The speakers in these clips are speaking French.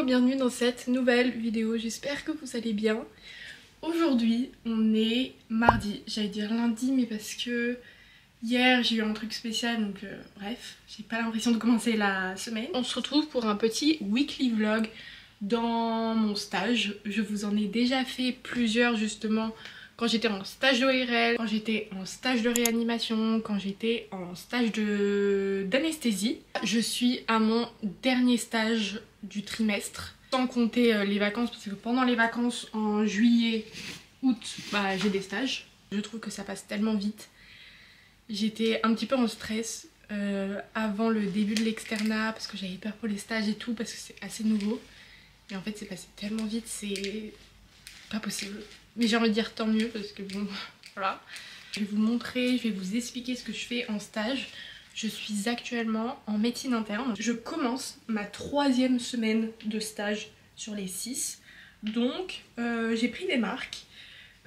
bienvenue dans cette nouvelle vidéo, j'espère que vous allez bien. Aujourd'hui on est mardi, j'allais dire lundi mais parce que hier j'ai eu un truc spécial donc bref, j'ai pas l'impression de commencer la semaine. On se retrouve pour un petit weekly vlog dans mon stage. Je vous en ai déjà fait plusieurs justement quand j'étais en stage d'ORL, quand j'étais en stage de réanimation, quand j'étais en stage d'anesthésie. Je suis à mon dernier stage du trimestre, sans compter les vacances, parce que pendant les vacances en juillet, août, j'ai des stages. Je trouve que ça passe tellement vite. J'étais un petit peu en stress avant le début de l'externat, parce que j'avais peur pour les stages et tout, parce que c'est assez nouveau. Et en fait c'est passé tellement vite, c'est pas possible. Mais j'ai envie de dire tant mieux parce que bon, voilà. Je vais vous montrer, je vais vous expliquer ce que je fais en stage. Je suis actuellement en médecine interne. Je commence ma 3e semaine de stage sur les 6. Donc j'ai pris des marques.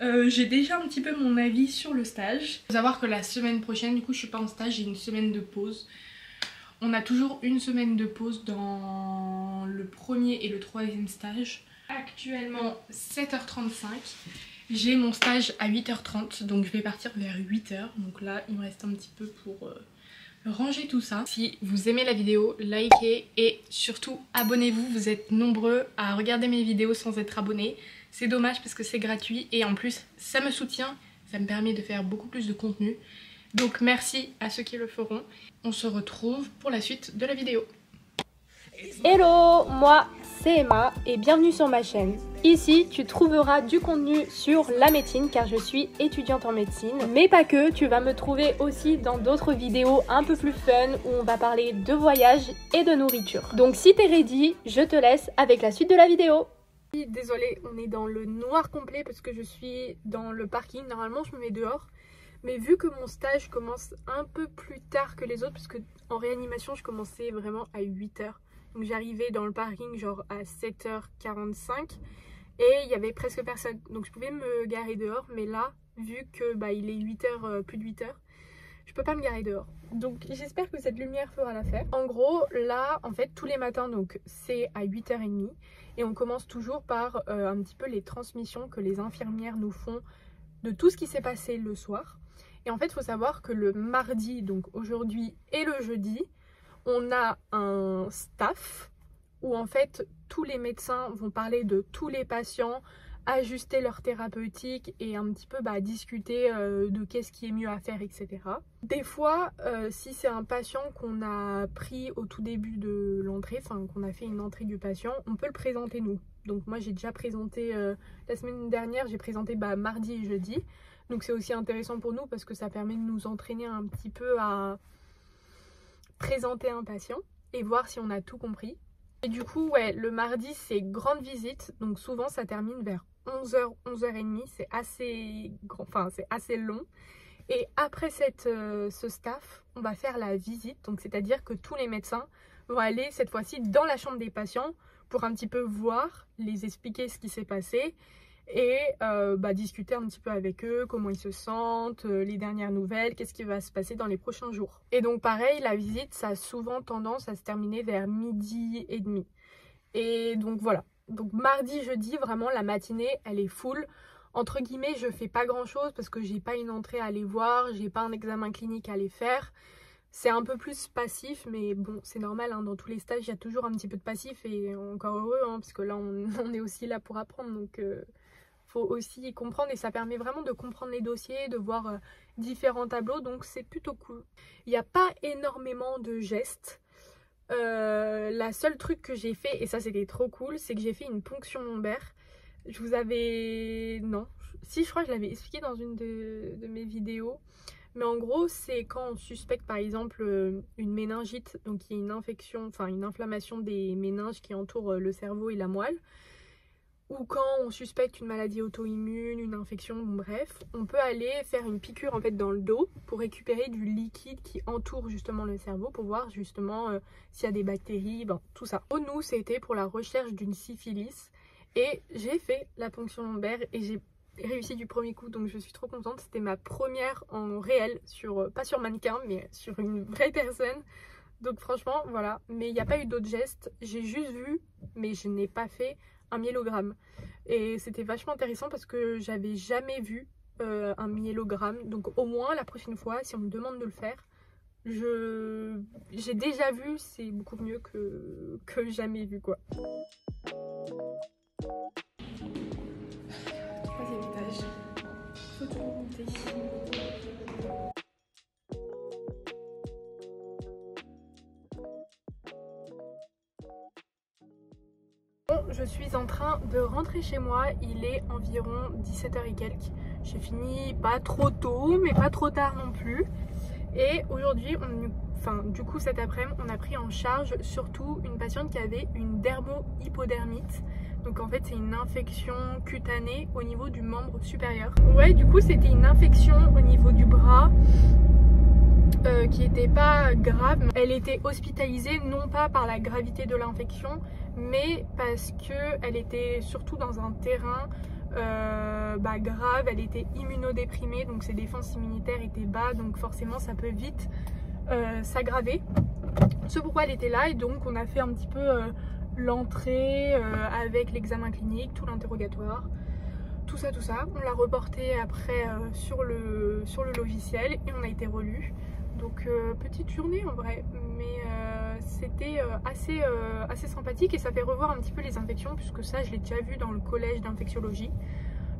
J'ai déjà un petit peu mon avis sur le stage. Il faut savoir que la semaine prochaine, du coup je suis pas en stage, j'ai une semaine de pause. On a toujours une semaine de pause dans le premier et le 3e stage. Actuellement 7h35, j'ai mon stage à 8h30 donc je vais partir vers 8h. Donc là il me reste un petit peu pour ranger tout ça. Si vous aimez la vidéo, likez et surtout abonnez-vous. Vous êtes nombreux à regarder mes vidéos sans être abonnés. C'est dommage parce que c'est gratuit et en plus ça me soutient, ça me permet de faire beaucoup plus de contenu. Donc merci à ceux qui le feront. On se retrouve pour la suite de la vidéo. Hello, moi c'est Emma et bienvenue sur ma chaîne. Ici tu trouveras du contenu sur la médecine car je suis étudiante en médecine. Mais pas que, tu vas me trouver aussi dans d'autres vidéos un peu plus fun où on va parler de voyage et de nourriture. Donc si t'es ready, je te laisse avec la suite de la vidéo. Désolée, on est dans le noir complet parce que je suis dans le parking. Normalement je me mets dehors. Mais vu que mon stage commence un peu plus tard que les autres, parce que en réanimation je commençais vraiment à 8h. Donc j'arrivais dans le parking genre à 7h45 et il y avait presque personne. Donc je pouvais me garer dehors, mais là, vu que il est 8h, plus de 8h, je peux pas me garer dehors. Donc j'espère que cette lumière fera l'affaire. En gros, là, en fait, tous les matins, donc c'est à 8h30 et on commence toujours par un petit peu les transmissions que les infirmières nous font de tout ce qui s'est passé le soir. Et en fait, il faut savoir que le mardi, donc aujourd'hui et le jeudi, on a un staff où en fait tous les médecins vont parler de tous les patients, ajuster leur thérapeutique et un petit peu discuter de qu'est-ce qui est mieux à faire, etc. Des fois, si c'est un patient qu'on a pris au tout début de l'entrée, enfin qu'on a fait une entrée du patient, on peut le présenter nous. Donc moi j'ai déjà présenté, la semaine dernière j'ai présenté mardi et jeudi. Donc c'est aussi intéressant pour nous parce que ça permet de nous entraîner un petit peu à présenter un patient et voir si on a tout compris. Et du coup ouais, le mardi c'est grande visite, donc souvent ça termine vers 11h, 11h30, c'est assez grand, enfin c'est assez long. Et après ce staff, on va faire la visite, donc c'est-à-dire que tous les médecins vont aller cette fois-ci dans la chambre des patients pour un petit peu voir, les expliquer ce qui s'est passé et discuter un petit peu avec eux, comment ils se sentent, les dernières nouvelles, qu'est-ce qui va se passer dans les prochains jours. Et donc pareil, la visite, ça a souvent tendance à se terminer vers 12h30. Et donc voilà, donc mardi, jeudi, vraiment la matinée, elle est full. Entre guillemets, je fais pas grand chose parce que j'ai pas une entrée à aller voir, j'ai pas un examen clinique à aller faire. C'est un peu plus passif, mais bon, c'est normal, hein, dans tous les stages, il y a toujours un petit peu de passif et encore heureux, hein, parce que là, on est aussi là pour apprendre, donc faut aussi comprendre et ça permet vraiment de comprendre les dossiers, de voir différents tableaux, donc c'est plutôt cool. Il n'y a pas énormément de gestes. La seule truc que j'ai fait, et ça c'était trop cool, c'est que j'ai fait une ponction lombaire. Je vous avais... non, si je crois que je l'avais expliqué dans une de mes vidéos. Mais en gros, c'est quand on suspecte par exemple une méningite, donc il y a une infection, enfin une inflammation des méninges qui entourent le cerveau et la moelle. Ou quand on suspecte une maladie auto-immune, une infection, bon, bref, on peut aller faire une piqûre en fait dans le dos pour récupérer du liquide qui entoure justement le cerveau pour voir justement s'il y a des bactéries, tout ça. Pour nous, c'était pour la recherche d'une syphilis et j'ai fait la ponction lombaire et j'ai réussi du premier coup, donc je suis trop contente. C'était ma première en réel, pas sur mannequin mais sur une vraie personne. Donc franchement voilà, mais il n'y a pas eu d'autres gestes, j'ai juste vu mais je n'ai pas fait un myélogramme. Et c'était vachement intéressant parce que j'avais jamais vu un myélogramme. Donc au moins la prochaine fois, si on me demande de le faire, j'ai déjà vu, c'est beaucoup mieux que jamais vu quoi. Troisième étage. Faut toujours monter. Bon, je suis en train de rentrer chez moi, il est environ 17h et quelques. J'ai fini pas trop tôt, mais pas trop tard non plus. Et aujourd'hui, du coup cet après-midi, on a pris en charge surtout une patiente qui avait une dermohypodermite. Donc en fait c'est une infection cutanée au niveau du membre supérieur. Ouais, du coup c'était une infection au niveau du bras. Qui n'était pas grave. Elle était hospitalisée non pas par la gravité de l'infection, mais parce qu'elle était surtout dans un terrain grave. Elle était immunodéprimée, donc ses défenses immunitaires étaient bas, donc forcément ça peut vite s'aggraver. C'est pourquoi elle était là, et donc on a fait un petit peu l'entrée avec l'examen clinique, tout l'interrogatoire. Tout ça, on l'a reporté après sur le logiciel et on a été relu. Donc petite journée en vrai, mais c'était assez sympathique et ça fait revoir un petit peu les infections puisque ça je l'ai déjà vu dans le collège d'infectiologie.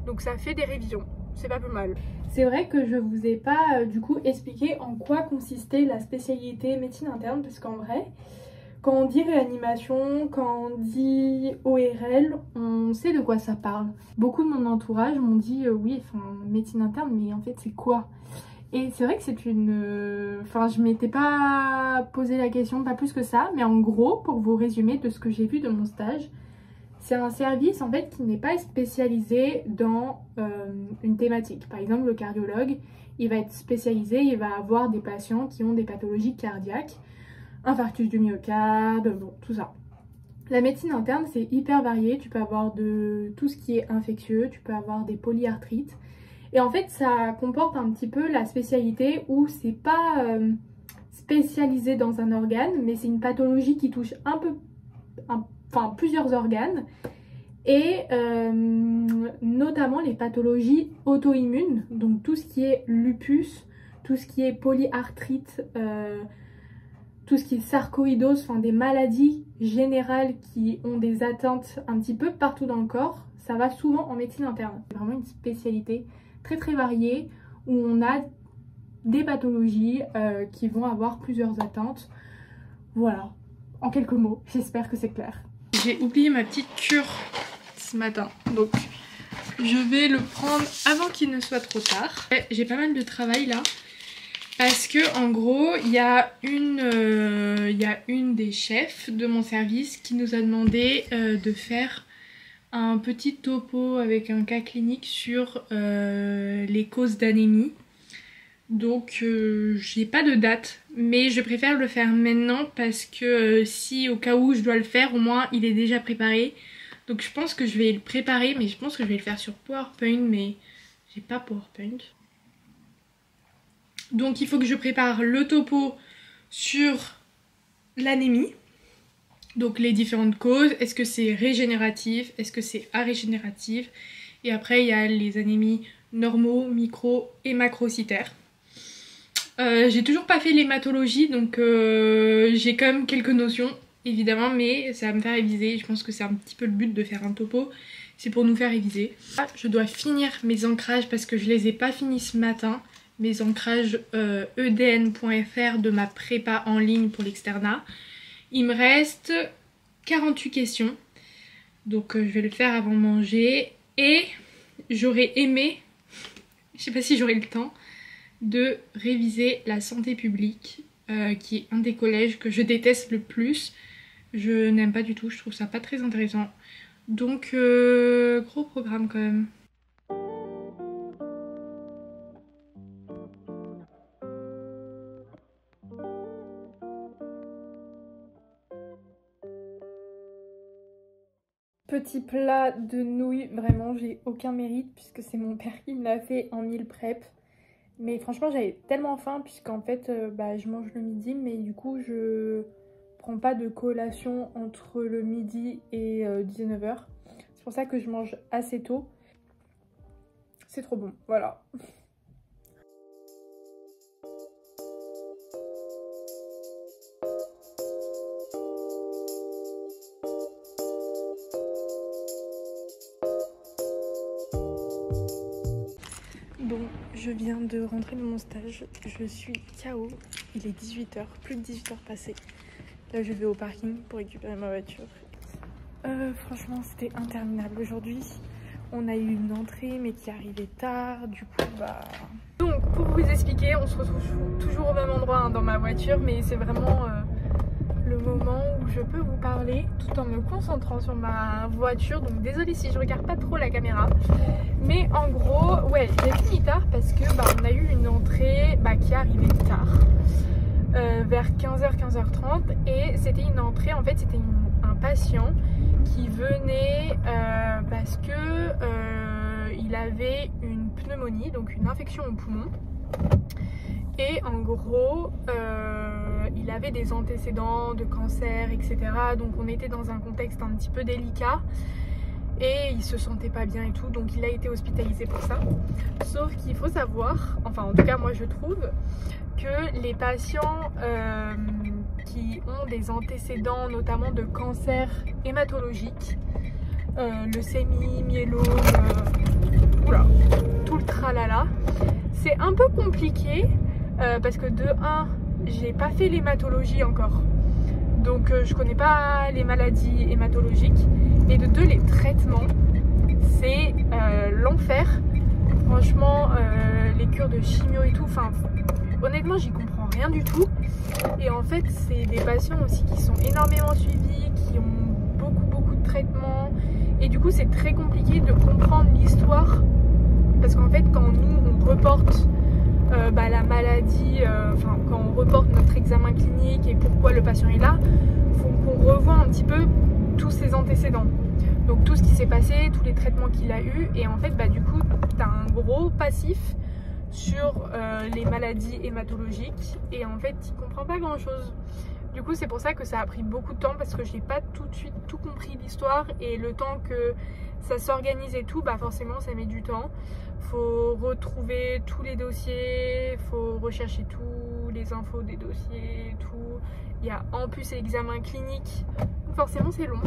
Donc ça fait des révisions, c'est pas plus mal. C'est vrai que je vous ai pas du coup expliqué en quoi consistait la spécialité médecine interne parce qu'en vrai, quand on dit réanimation, quand on dit ORL, on sait de quoi ça parle. Beaucoup de mon entourage m'ont dit oui, enfin médecine interne, mais en fait c'est quoi? Et c'est vrai que c'est une... Enfin je m'étais pas posé la question, pas plus que ça, mais en gros, pour vous résumer de ce que j'ai vu de mon stage, c'est un service en fait qui n'est pas spécialisé dans une thématique. Par exemple le cardiologue, il va être spécialisé, il va avoir des patients qui ont des pathologies cardiaques, infarctus du myocarde, bon, tout ça. La médecine interne, c'est hyper varié. Tu peux avoir de tout ce qui est infectieux, tu peux avoir des polyarthrites. Et en fait, ça comporte un petit peu la spécialité où c'est pas spécialisé dans un organe, mais c'est une pathologie qui touche plusieurs organes. Et notamment les pathologies auto-immunes, donc tout ce qui est lupus, tout ce qui est polyarthrite, tout ce qui est sarcoïdose, enfin des maladies générales qui ont des atteintes un petit peu partout dans le corps, ça va souvent en médecine interne. C'est vraiment une spécialité très très variée où on a des pathologies qui vont avoir plusieurs atteintes. Voilà, en quelques mots, j'espère que c'est clair. J'ai oublié ma petite cure ce matin, donc je vais le prendre avant qu'il ne soit trop tard. J'ai pas mal de travail là. Parce que en gros, il y a une des chefs de mon service qui nous a demandé de faire un petit topo avec un cas clinique sur les causes d'anémie. Donc j'ai pas de date, mais je préfère le faire maintenant parce que si au cas où je dois le faire, au moins il est déjà préparé. Donc je pense que je vais le préparer, mais je pense que je vais le faire sur PowerPoint, mais j'ai pas PowerPoint. Donc il faut que je prépare le topo sur l'anémie. Donc les différentes causes, est-ce que c'est régénératif, est-ce que c'est arégénératif. Et après il y a les anémies normaux, micro et macrocytaires. J'ai toujours pas fait l'hématologie, donc j'ai quand même quelques notions évidemment, mais ça va me faire réviser. Je pense que c'est un petit peu le but de faire un topo, c'est pour nous faire réviser. Je dois finir mes ancrages parce que je les ai pas finis ce matin. Mes ancrages edn.fr de ma prépa en ligne pour l'externat. Il me reste 48 questions, donc je vais le faire avant de manger. Et j'aurais aimé, je sais pas si j'aurai le temps, de réviser la santé publique, qui est un des collèges que je déteste le plus. Je n'aime pas du tout, je trouve ça pas très intéressant. Donc gros programme quand même. Petit plat de nouilles, vraiment j'ai aucun mérite puisque c'est mon père qui me l'a fait en meal prep. Mais franchement j'avais tellement faim puisqu'en fait je mange le midi, mais du coup je prends pas de collation entre le midi et 19h. C'est pour ça que je mange assez tôt. C'est trop bon, voilà. Bon, je viens de rentrer de mon stage, je suis KO, il est 18h, plus de 18h passées. Là je vais au parking pour récupérer ma voiture. Franchement c'était interminable aujourd'hui. On a eu une entrée mais qui arrivait tard, du coup bah... Donc pour vous expliquer, on se retrouve toujours au même endroit hein, dans ma voiture, mais c'est vraiment le moment où je peux vous parler tout en me concentrant sur ma voiture. Donc désolée si je regarde pas trop la caméra. Mais en gros, ouais, j'ai fini tard parce que bah, on a eu une entrée qui arrivait tard. Vers 15h, 15h30. Et c'était une entrée, en fait c'était un patient qui venait parce que il avait une pneumonie, donc une infection au poumon. Et en gros, il avait des antécédents de cancer, etc. Donc on était dans un contexte un petit peu délicat. Et il se sentait pas bien et tout, donc il a été hospitalisé pour ça. Sauf qu'il faut savoir, enfin en tout cas moi je trouve, que les patients qui ont des antécédents notamment de cancer hématologique, leucémie, myélome, oula, tout le tralala, c'est un peu compliqué parce que de 1, j'ai pas fait l'hématologie encore. Donc je connais pas les maladies hématologiques. Et de 2, les traitements, c'est l'enfer. Franchement, les cures de chimio et tout, enfin honnêtement j'y comprends rien du tout. Et en fait c'est des patients aussi qui sont énormément suivis, qui ont beaucoup de traitements. Et du coup c'est très compliqué de comprendre l'histoire. Parce qu'en fait quand nous on reporte la maladie, quand on reporte notre examen clinique et pourquoi le patient est là, faut qu'on revoie un petit peu tous ses antécédents, donc tout ce qui s'est passé, tous les traitements qu'il a eu. Et en fait du coup tu as un gros passif sur les maladies hématologiques et en fait tu comprends pas grand chose. Du coup c'est pour ça que ça a pris beaucoup de temps, parce que j'ai pas tout de suite tout compris l'histoire, et le temps que ça s'organise et tout, forcément ça met du temps. Faut retrouver tous les dossiers, faut rechercher tous les infos des dossiers, tout. Il y a en plus l'examen clinique, donc forcément c'est long.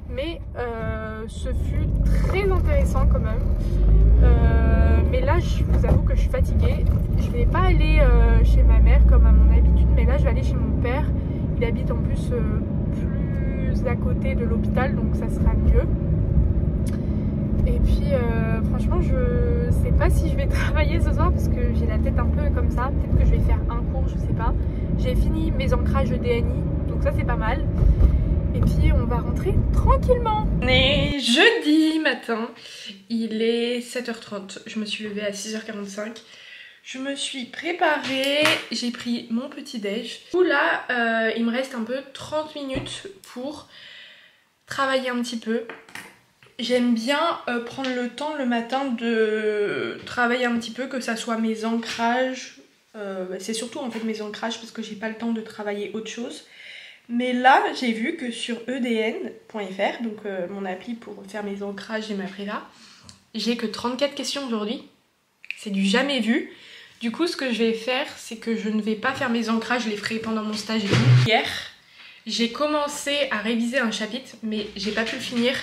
Mais ce fut très intéressant quand même. Mais là je vous avoue que je suis fatiguée. Je vais pas aller chez ma mère comme à mon habitude, mais là je vais aller chez mon père. Il habite en plus plus à côté de l'hôpital, donc ça sera mieux. Et puis franchement je sais pas si je vais travailler ce soir parce que j'ai la tête un peu comme ça. Peut-être que je vais faire un cours, je sais pas. J'ai fini mes ancrages de DNI, donc ça c'est pas mal. Et puis on va rentrer tranquillement. On est jeudi matin, il est 7h30, je me suis levée à 6h45. Je me suis préparée, j'ai pris mon petit déj. Du coup là, il me reste un peu 30 minutes pour travailler un petit peu. J'aime bien prendre le temps le matin de travailler un petit peu, que ça soit mes ancrages. C'est surtout en fait mes ancrages parce que j'ai pas le temps de travailler autre chose. Mais là, j'ai vu que sur edn.fr, donc mon appli pour faire mes ancrages et ma préla, j'ai que 34 questions aujourd'hui. C'est du jamais vu. Du coup, ce que je vais faire, c'est que je ne vais pas faire mes ancrages, je les ferai pendant mon stage et tout. Hier, j'ai commencé à réviser un chapitre, mais j'ai pas pu le finir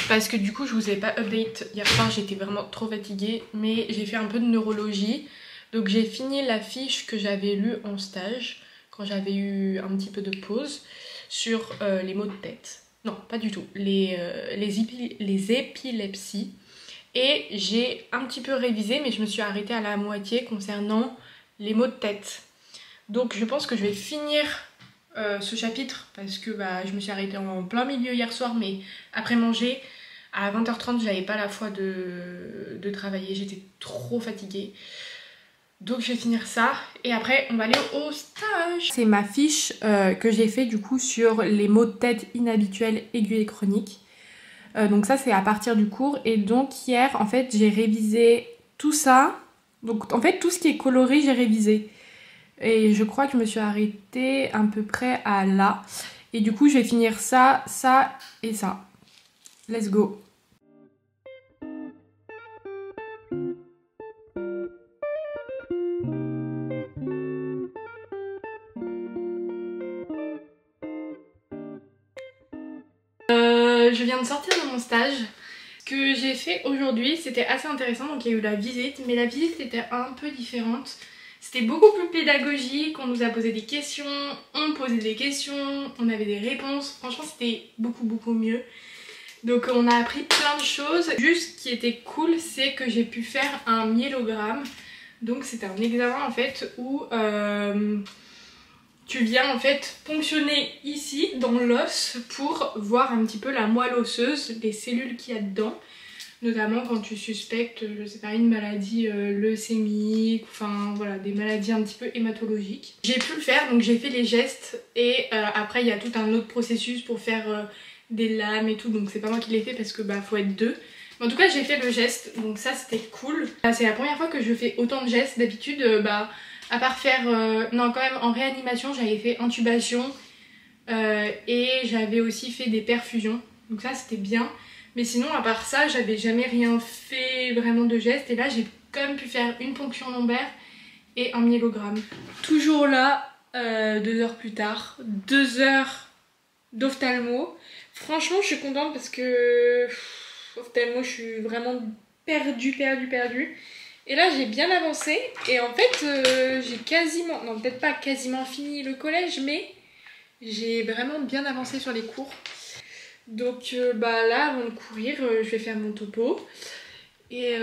parce que du coup, je vous ai pas update hier soir, j'étais vraiment trop fatiguée. Mais j'ai fait un peu de neurologie. Donc j'ai fini la fiche que j'avais lue en stage, quand j'avais eu un petit peu de pause, sur les maux de tête. Non, pas du tout. Les épilepsies. Et j'ai un petit peu révisé, mais je me suis arrêtée à la moitié concernant les maux de tête. Donc je pense que je vais finir ce chapitre, parce que je me suis arrêtée en plein milieu hier soir, mais après manger, à 20h30, j'avais pas la foi de travailler, j'étais trop fatiguée. Donc je vais finir ça et après on va aller au stage. C'est ma fiche que j'ai fait du coup sur les maux de tête inhabituels, aigus et chroniques. Donc ça c'est à partir du cours. Et donc hier en fait j'ai révisé tout ça. Donc en fait tout ce qui est coloré j'ai révisé. Et je crois que je me suis arrêtée à peu près à là. Et du coup je vais finir ça, ça et ça. Let's go. Je viens de sortir de mon stage. Ce que j'ai fait aujourd'hui, c'était assez intéressant. Donc il y a eu la visite, mais la visite était un peu différente. C'était beaucoup plus pédagogique, on nous a posé des questions, on posait des questions, on avait des réponses. Franchement c'était beaucoup mieux. Donc on a appris plein de choses. Juste ce qui était cool, c'est que j'ai pu faire un myélogramme. Donc c'était un examen en fait où tu viens en fait ponctionner ici dans l'os pour voir un petit peu la moelle osseuse, les cellules qu'il y a dedans. Notamment quand tu suspectes, je sais pas, une maladie leucémique, enfin voilà, des maladies un petit peu hématologiques. J'ai pu le faire, donc j'ai fait les gestes et après il y a tout un autre processus pour faire des lames et tout, donc c'est pas moi qui l'ai fait parce que bah faut être deux. Mais en tout cas j'ai fait le geste, donc ça c'était cool. C'est la première fois que je fais autant de gestes, d'habitude à part faire, non quand même en réanimation j'avais fait intubation et j'avais aussi fait des perfusions, donc ça c'était bien. Mais sinon à part ça j'avais jamais rien fait vraiment de geste et là j'ai quand même pu faire une ponction lombaire et un myélogramme. Toujours là, 2 heures plus tard, 2 heures d'ophtalmo. Franchement je suis contente parce que ophtalmo je suis vraiment perdue. Et là j'ai bien avancé et en fait j'ai quasiment, non peut-être pas quasiment fini le collège mais j'ai vraiment bien avancé sur les cours. Donc bah là avant de courir je vais faire mon topo et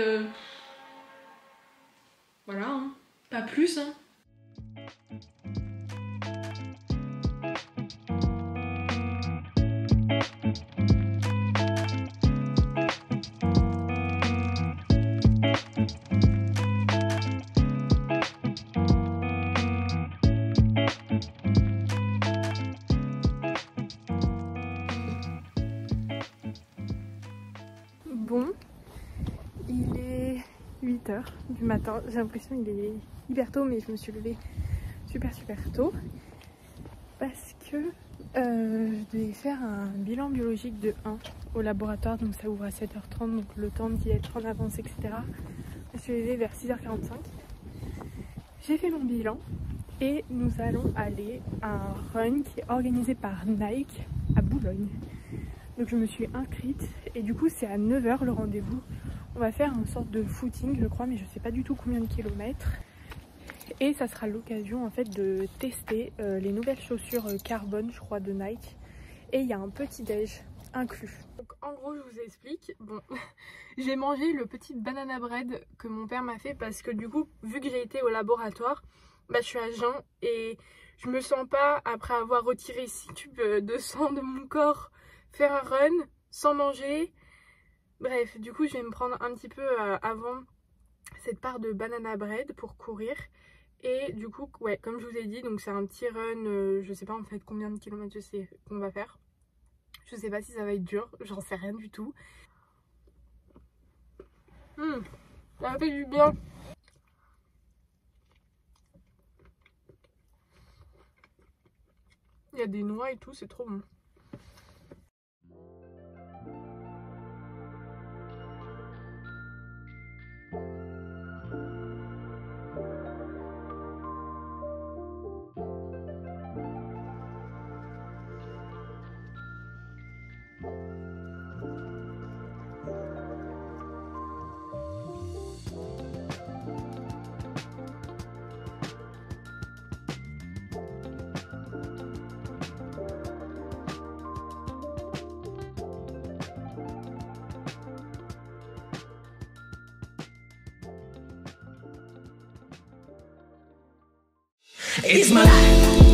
voilà hein. Pas plus hein. Bon, il est 8 h du matin, j'ai l'impression qu'il est hyper tôt mais je me suis levée super tôt parce que je devais faire un bilan biologique de 1 au laboratoire, donc ça ouvre à 7h30, donc le temps d'y être en avance etc. Je me suis levée vers 6h45, j'ai fait mon bilan et nous allons aller à un run qui est organisé par Nike à Boulogne. Donc je me suis inscrite et du coup c'est à 9 h le rendez-vous. On va faire une sorte de footing je crois mais je sais pas du tout combien de kilomètres. Et ça sera l'occasion en fait de tester les nouvelles chaussures carbone je crois de Nike. Et il y a un petit déj inclus. Donc en gros je vous explique. Bon, j'ai mangé le petit banana bread que mon père m'a fait parce que du coup vu que j'ai été au laboratoire, bah je suis à jeun et je me sens pas après avoir retiré 6 tubes de sang de mon corps faire un run sans manger. Bref, du coup je vais me prendre un petit peu avant cette part de banana bread pour courir. Et du coup, ouais, comme je vous ai dit, donc c'est un petit run, je sais pas en fait combien de kilomètres je sais qu'on va faire. Je sais pas si ça va être dur, j'en sais rien du tout. Ça fait du bien. Il y a des noix et tout, c'est trop bon. It's my life.